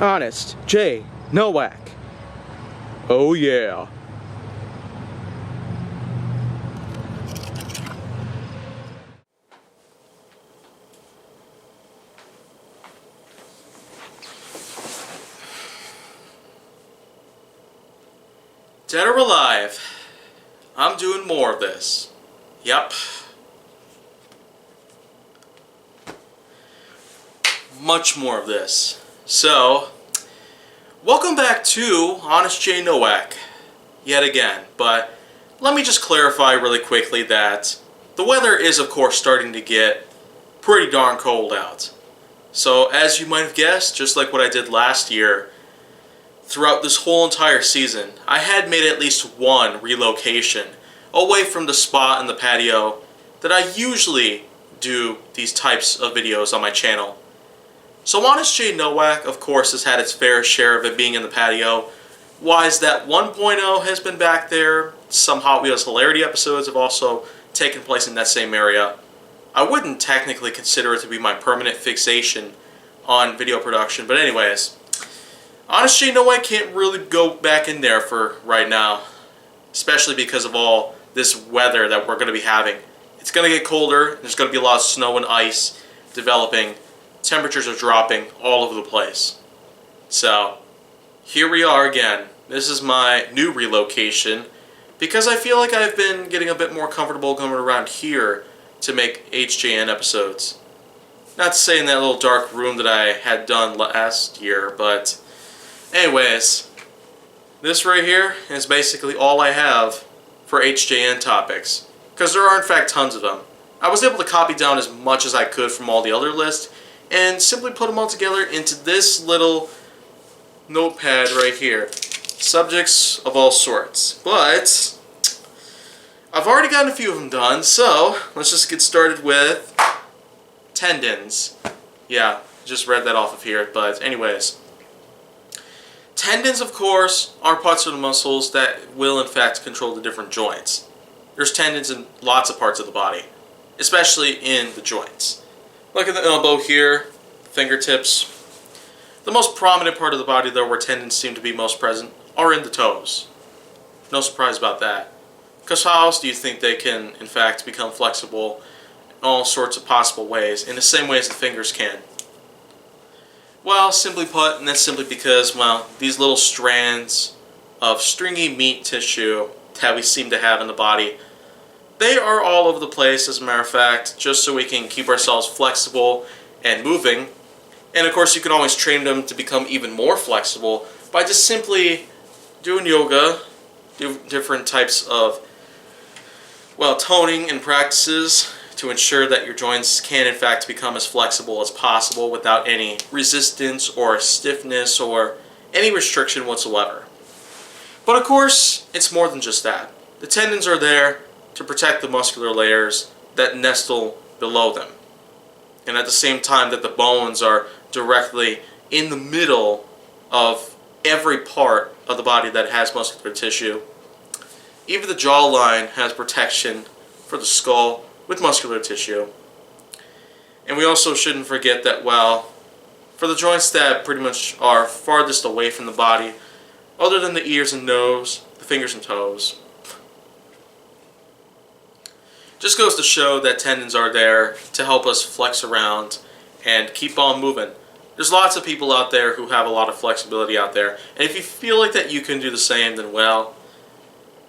Honest J. Nowak. Oh yeah. Dead or alive, I'm doing more of this. Yep. Much more of this. So, welcome back to Honest J. Nowak, yet again. But let me just clarify really quickly that the weather is of course starting to get pretty darn cold out. So as you might have guessed, just like what I did last year, throughout this whole entire season, I had made at least one relocation away from the spot in the patio that I usually do these types of videos on my channel. So Honest J. Nowak, of course, has had its fair share of it being in the patio. Wise That 1.0 has been back there. Some Hot Wheels Hilarity episodes have also taken place in that same area. I wouldn't technically consider it to be my permanent fixation on video production, but anyways, Honest J. Nowak can't really go back in there for right now, especially because of all this weather that we're going to be having. It's going to get colder, there's going to be a lot of snow and ice developing, temperatures are dropping all over the place. So, here we are again. This is my new relocation, because I feel like I've been getting a bit more comfortable coming around here to make HJN episodes. Not to say in that little dark room that I had done last year, but anyways, this right here is basically all I have for HJN topics, because there are in fact tons of them. I was able to copy down as much as I could from all the other lists and simply put them all together into this little notepad right here. Subjects of all sorts. But I've already gotten a few of them done, so let's just get started with tendons. Yeah, just read that off of here, but anyways. Tendons, of course, are parts of the muscles that will, in fact, control the different joints. There's tendons in lots of parts of the body, especially in the joints. Look at the elbow here, fingertips. The most prominent part of the body, though, where tendons seem to be most present, are in the toes. No surprise about that. Because how else do you think they can, in fact, become flexible in all sorts of possible ways, in the same way as the fingers can? Well, simply put, and that's simply because, well, these little strands of stringy meat tissue that we seem to have in the body, they are all over the place, as a matter of fact, just so we can keep ourselves flexible and moving. And of course, you can always train them to become even more flexible by just simply doing yoga, do different types of, well, toning and practices to ensure that your joints can in fact become as flexible as possible without any resistance or stiffness or any restriction whatsoever. But of course, it's more than just that. The tendons are there to protect the muscular layers that nestle below them. And at the same time that the bones are directly in the middle of every part of the body that has muscular tissue. Even the jawline has protection for the skull with muscular tissue. And we also shouldn't forget that, well, for the joints that pretty much are farthest away from the body, other than the ears and nose, the fingers and toes, just goes to show that tendons are there to help us flex around and keep on moving. There's lots of people out there who have a lot of flexibility out there, and if you feel like that you can do the same, then well,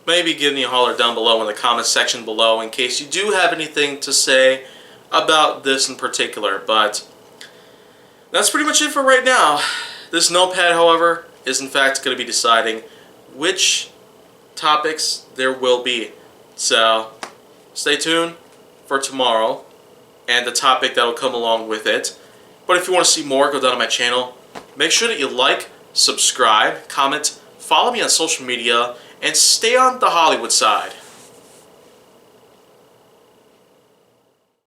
maybe give me a holler down below in the comment section below in case you do have anything to say about this in particular. But that's pretty much it for right now. This notepad, however, is in fact going to be deciding which topics there will be. So stay tuned for tomorrow and the topic that will come along with it. But if you want to see more, go down to my channel. Make sure that you like, subscribe, comment, follow me on social media, and stay on the Hollywood side.